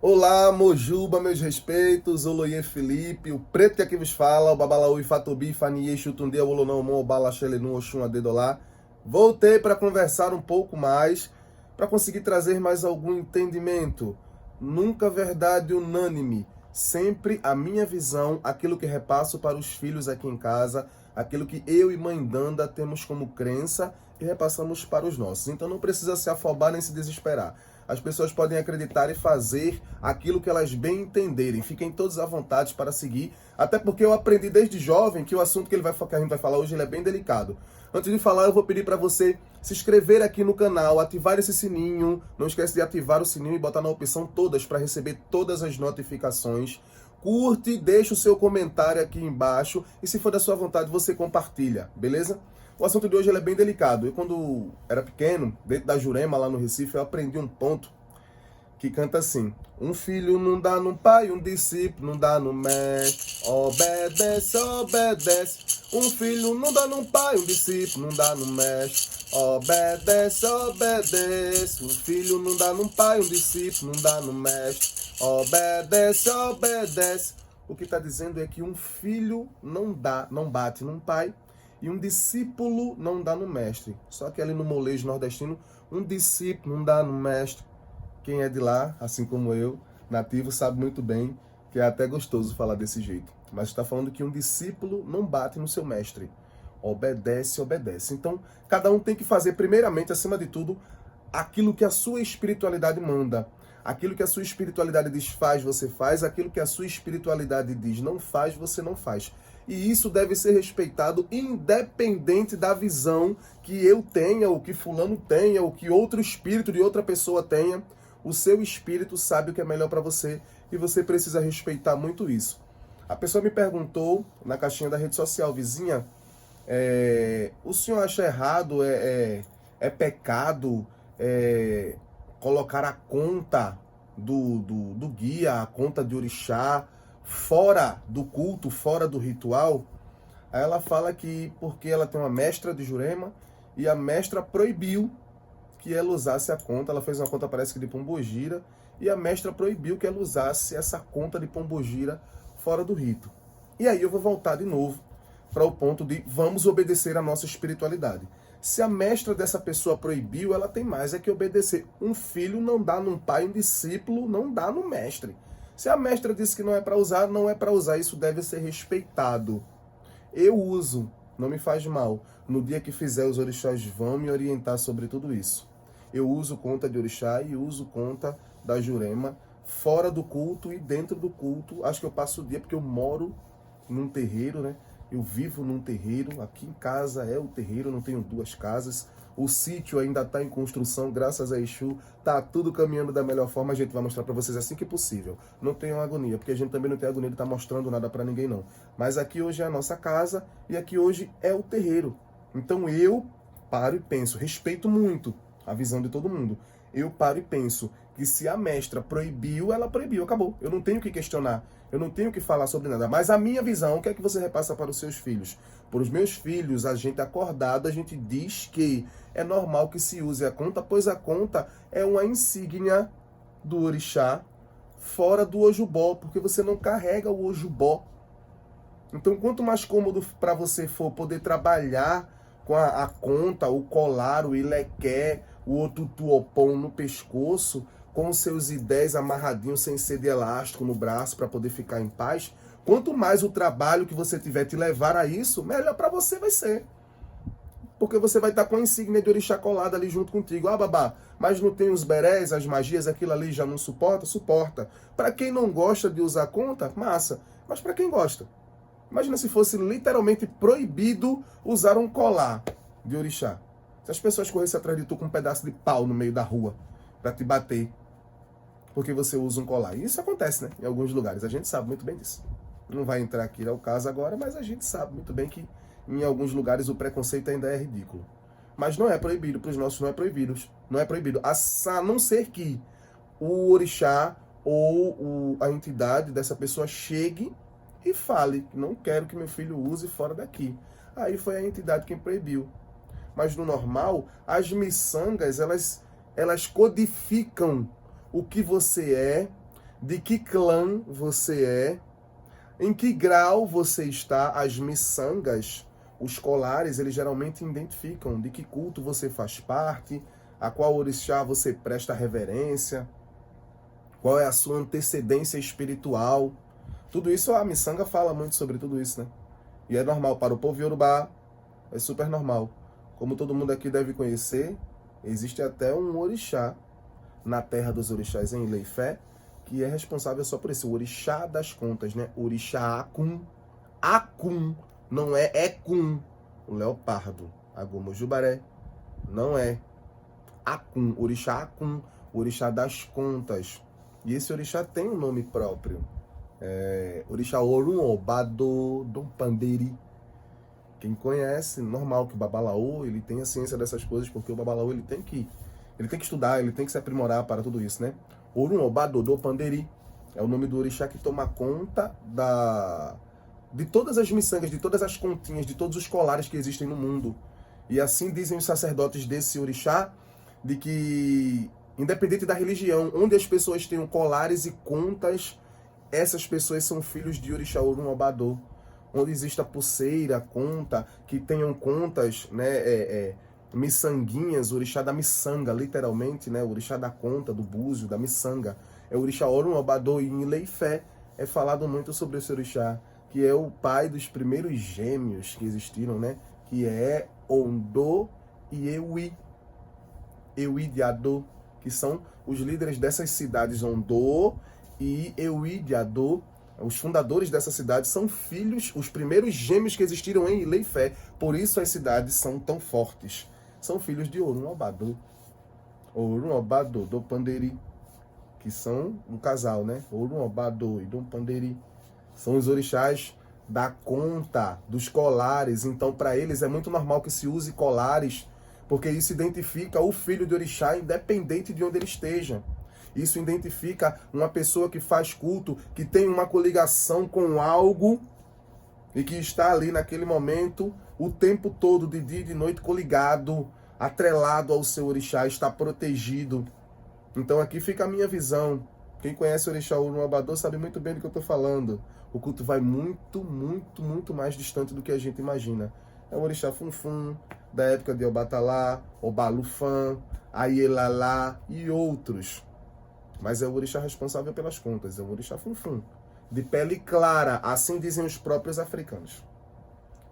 Olá, Mojuba, meus respeitos, Oloye Felipe, o preto que aqui vos fala, o Babalaú Ifatobi, Faniye, Xutunde, Olonão, Obala, Xelenu, Oxum, Adedolá. Voltei para conversar um pouco mais, para conseguir trazer mais algum entendimento. Nunca verdade unânime, sempre a minha visão, aquilo que repasso para os filhos aqui em casa, aquilo que eu e mãe Danda temos como crença e repassamos para os nossos. Então não precisa se afobar nem se desesperar. As pessoas podem acreditar e fazer aquilo que elas bem entenderem. Fiquem todos à vontade para seguir. Até porque eu aprendi desde jovem que o assunto que a gente vai falar hoje ele é bem delicado. Antes de falar, eu vou pedir para você se inscrever aqui no canal, ativar esse sininho. Não esquece de ativar o sininho e botar na opção todas para receber todas as notificações. Curte, deixa o seu comentário aqui embaixo. E se for da sua vontade, você compartilha, beleza? O assunto de hoje ele é bem delicado. Eu, quando era pequeno, dentro da Jurema, lá no Recife, eu aprendi um ponto que canta assim: um filho não dá no pai, um discípulo não dá no mestre. Obedece, obedece. Um filho não dá no pai, um discípulo não dá no mestre. Obedece, obedece. Um filho não dá no pai, um discípulo não dá no mestre. Obedece, obedece. O que está dizendo é que um filho não bate num pai, e um discípulo não dá no mestre. Só que ali no molejo nordestino, um discípulo não dá no mestre. Quem é de lá, assim como eu, nativo, sabe muito bem que é até gostoso falar desse jeito. Mas está falando que um discípulo não bate no seu mestre. Obedece, obedece. Então, cada um tem que fazer, primeiramente, acima de tudo, aquilo que a sua espiritualidade manda. Aquilo que a sua espiritualidade diz faz, você faz. Aquilo que a sua espiritualidade diz não faz, você não faz. E isso deve ser respeitado independente da visão que eu tenha, ou que fulano tenha, ou que outro espírito de outra pessoa tenha. O seu espírito sabe o que é melhor para você e você precisa respeitar muito isso. A pessoa me perguntou na caixinha da rede social, vizinha, o senhor acha errado, é pecado colocar a conta do guia, a conta de orixá, fora do culto, fora do ritual? Aí ela fala que porque ela tem uma mestra de Jurema e a mestra proibiu que ela usasse a conta. Ela fez uma conta, parece que de Pombogira, e a mestra proibiu que ela usasse essa conta de Pombogira fora do rito. E aí eu vou voltar de novo para o ponto de vamos obedecer a nossa espiritualidade. Se a mestra dessa pessoa proibiu, ela tem mais que obedecer. Um filho não dá num pai, um discípulo não dá no mestre. Se a mestra disse que não é para usar, não é para usar. Isso deve ser respeitado. Eu uso, não me faz mal. No dia que fizer, os orixás vão me orientar sobre tudo isso. Eu uso conta de orixá e uso conta da Jurema fora do culto e dentro do culto. Acho que eu passo o dia porque eu moro num terreiro, né? Eu vivo num terreiro, aqui em casa é o terreiro, não tenho duas casas. O sítio ainda está em construção, graças a Exu, tá tudo caminhando da melhor forma. A gente vai mostrar para vocês assim que possível. Não tenham agonia, porque a gente também não tem agonia de estar mostrando nada para ninguém não. Mas aqui hoje é a nossa casa e aqui hoje é o terreiro. Então eu paro e penso, respeito muito a visão de todo mundo. Eu paro e penso que se a mestra proibiu, ela proibiu, acabou. Eu não tenho que questionar, eu não tenho que falar sobre nada. Mas a minha visão, o que é que você repassa para os seus filhos? Para os meus filhos, a gente acordado, a gente diz que é normal que se use a conta, pois a conta é uma insígnia do orixá fora do ojubó, porque você não carrega o ojubó. Então, quanto mais cômodo para você for poder trabalhar com a conta, o colar, o ilequé, o tutuopom no pescoço, com os seus ideias amarradinhos sem ser de elástico no braço para poder ficar em paz, quanto mais o trabalho que você tiver te levar a isso, melhor para você vai ser. Porque você vai estar com a insígnia de orixá colada ali junto contigo. Ah, babá, mas não tem os berés, as magias, aquilo ali já não suporta? Suporta. Para quem não gosta de usar conta, massa. Mas para quem gosta? Imagina se fosse literalmente proibido usar um colar de orixá. Se as pessoas corressem atrás de tu com um pedaço de pau no meio da rua para te bater porque você usa um colar. E isso acontece, né? Em alguns lugares. A gente sabe muito bem disso. Não vai entrar aqui ao caso agora, mas a gente sabe muito bem que em alguns lugares o preconceito ainda é ridículo. Mas não é proibido, para os nossos não é proibido. Não é proibido. A não ser que o orixá ou a entidade dessa pessoa chegue e fale: não quero que meu filho use fora daqui. Aí foi a entidade quem proibiu. Mas no normal, as miçangas, elas codificam o que você é de que clã você é, em que grau você está. As miçangas, os colares, eles geralmente identificam de que culto você faz parte, a qual orixá você presta reverência, qual é a sua antecedência espiritual. Tudo isso, a miçanga fala muito sobre tudo isso, né? E é normal para o povo iorubá, é super normal. Como todo mundo aqui deve conhecer, existe até um orixá na terra dos orixás em Ilé-Ifé, que é responsável só por isso, o orixá das contas, né? Orixá Akun. Akun, não é Ekun, o leopardo. Agomojubaré, não é. Akun, orixá Akun, orixá das contas. E esse orixá tem um nome próprio. Orixá Orun Obado Dom Panderi. Quem conhece, normal que o Babalaô, ele tem a ciência dessas coisas, porque o Babalaô ele tem que estudar, ele tem que se aprimorar para tudo isso, né? Orun Obado Dom Panderi é o nome do orixá que toma conta de todas as miçangas, de todas as continhas, de todos os colares que existem no mundo. E assim dizem os sacerdotes desse orixá, de que, independente da religião, onde as pessoas tenham colares e contas, essas pessoas são filhos de orixá Orun Obadô. Onde exista pulseira, conta, que tenham contas, né, miçanguinhas, o orixá da miçanga, literalmente, né, o orixá da conta, do búzio, da miçanga. É o orixá Orun Obadô, e em Ilé-Ifé é falado muito sobre esse orixá, que é o pai dos primeiros gêmeos que existiram, né, que é Ondô e Ewi. Ewi de Adô, que são os líderes dessas cidades, Ondô e Ewi de Adô. Os fundadores dessa cidade são filhos, os primeiros gêmeos que existiram em Ilé-Ifé. Por isso as cidades são tão fortes. São filhos de Orun Obadô. Orun Obadô do Panderi, que são um casal, né? Orun Obadô e Dom Panderi. São os orixás da conta, dos colares. Então, para eles é muito normal que se use colares, porque isso identifica o filho de orixá, independente de onde ele esteja. Isso identifica uma pessoa que faz culto, que tem uma coligação com algo e que está ali naquele momento, o tempo todo, de dia e de noite, coligado, atrelado ao seu orixá, está protegido. Então aqui fica a minha visão. Quem conhece o orixá Orun Obadô sabe muito bem do que eu estou falando. O culto vai muito, muito, muito mais distante do que a gente imagina. É o orixá Funfun, da época de Obatalá, Obalufã, Aielalá e outros. Mas é o orixá responsável pelas contas, é o orixá Funfun, de pele clara, assim dizem os próprios africanos.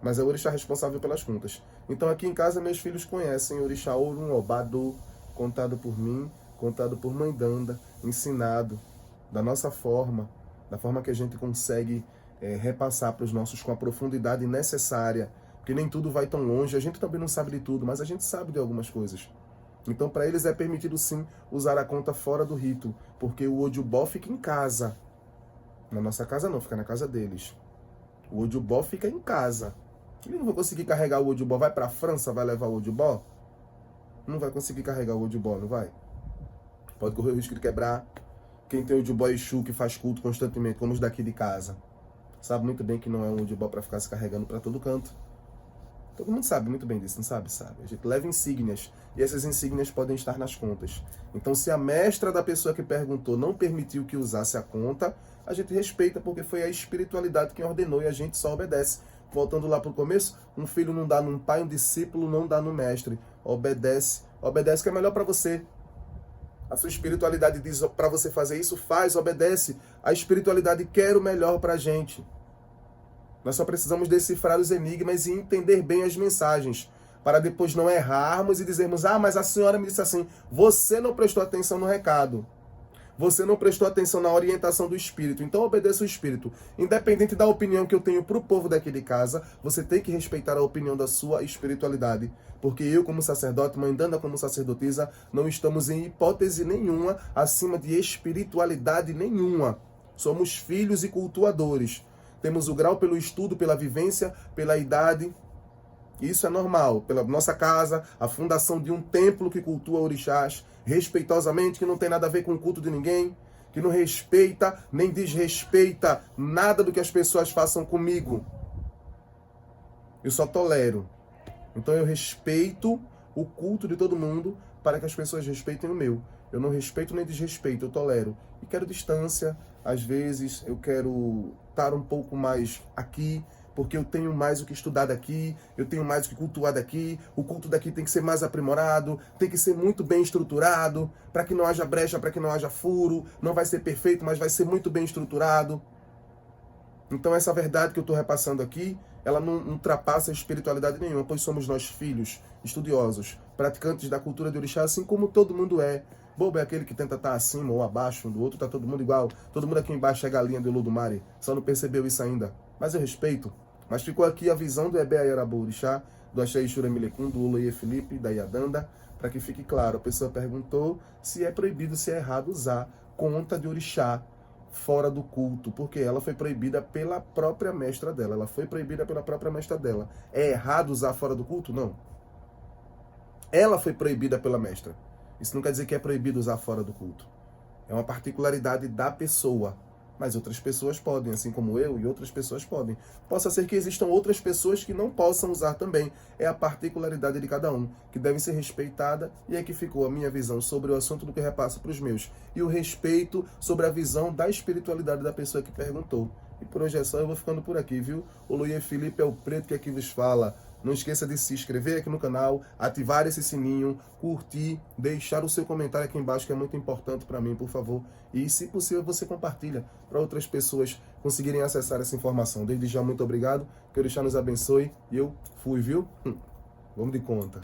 Mas é o orixá responsável pelas contas. Então aqui em casa meus filhos conhecem o orixá Orun Obadô, contado por mim, contado por Mãe Danda, ensinado da nossa forma, da forma que a gente consegue repassar para os nossos com a profundidade necessária, porque nem tudo vai tão longe, a gente também não sabe de tudo, mas a gente sabe de algumas coisas. Então, para eles é permitido sim usar a conta fora do rito, porque o Ojubó fica em casa. Na nossa casa não, fica na casa deles. O Ojubó fica em casa. Ele não vai conseguir carregar o Ojubó. Vai para a França, vai levar o Ojubó? Não vai conseguir carregar o Ojubó, não vai? Pode correr o risco de quebrar. Quem tem o Ojubó Exu que faz culto constantemente, como os daqui de casa, sabe muito bem que não é um Ojubó para ficar se carregando para todo canto. Todo mundo sabe muito bem disso, não sabe? Sabe. A gente leva insígnias, e essas insígnias podem estar nas contas. Então, se a mestra da pessoa que perguntou não permitiu que usasse a conta, a gente respeita, porque foi a espiritualidade quem ordenou e a gente só obedece. Voltando lá para o começo, um filho não dá num pai, um discípulo não dá no mestre. Obedece. Obedece que é melhor para você. A sua espiritualidade diz para você fazer isso, faz, obedece. A espiritualidade quer o melhor para a gente. Nós só precisamos decifrar os enigmas e entender bem as mensagens, para depois não errarmos e dizermos, mas a senhora me disse assim. Você não prestou atenção no recado. Você não prestou atenção na orientação do Espírito. Então obedeça o Espírito. Independente da opinião que eu tenho para o povo daqui de casa, você tem que respeitar a opinião da sua espiritualidade. Porque eu, como sacerdote, Mãe Danda, como sacerdotisa, não estamos em hipótese nenhuma acima de espiritualidade nenhuma. Somos filhos e cultuadores. Temos o grau pelo estudo, pela vivência, pela idade. Isso é normal. Pela nossa casa, a fundação de um templo que cultua orixás, respeitosamente, que não tem nada a ver com o culto de ninguém, que não respeita nem desrespeita nada do que as pessoas façam comigo. Eu só tolero. Então eu respeito o culto de todo mundo para que as pessoas respeitem o meu. Eu não respeito nem desrespeito, eu tolero. E quero distância, às vezes eu quero estar um pouco mais aqui, porque eu tenho mais o que estudar daqui, eu tenho mais o que cultuar daqui, o culto daqui tem que ser mais aprimorado, tem que ser muito bem estruturado, para que não haja brecha, para que não haja furo, não vai ser perfeito, mas vai ser muito bem estruturado. Então essa verdade que eu estou repassando aqui, ela não ultrapassa a espiritualidade nenhuma, pois somos nós filhos, estudiosos, praticantes da cultura de orixá, assim como todo mundo é. Bobo é aquele que tenta estar acima ou abaixo um do outro, tá todo mundo igual. Todo mundo aqui embaixo é galinha do Olodumare, só não percebeu isso ainda. Mas eu respeito. Mas ficou aqui a visão do Ebe Ayarabu Orixá, do Axé Ixura Milecum, do Oloye Felipe, da Yadanda, para que fique claro. A pessoa perguntou se é proibido, se é errado usar conta de orixá fora do culto, porque ela foi proibida pela própria mestra dela. Ela foi proibida pela própria mestra dela. É errado usar fora do culto? Não. Ela foi proibida pela mestra. Isso não quer dizer que é proibido usar fora do culto. É uma particularidade da pessoa. Mas outras pessoas podem, assim como eu e outras pessoas podem. Possa ser que existam outras pessoas que não possam usar também. É a particularidade de cada um, que deve ser respeitada. E é que ficou a minha visão sobre o assunto do que repasso para os meus. E o respeito sobre a visão da espiritualidade da pessoa que perguntou. E por hoje é só, eu vou ficando por aqui, viu? O Oloye Felipe é o preto que aqui vos fala. Não esqueça de se inscrever aqui no canal, ativar esse sininho, curtir, deixar o seu comentário aqui embaixo, que é muito importante para mim, por favor. E, se possível, você compartilha para outras pessoas conseguirem acessar essa informação. Desde já, muito obrigado. Que o Orixá nos abençoe. E eu fui, viu? Vamos de conta.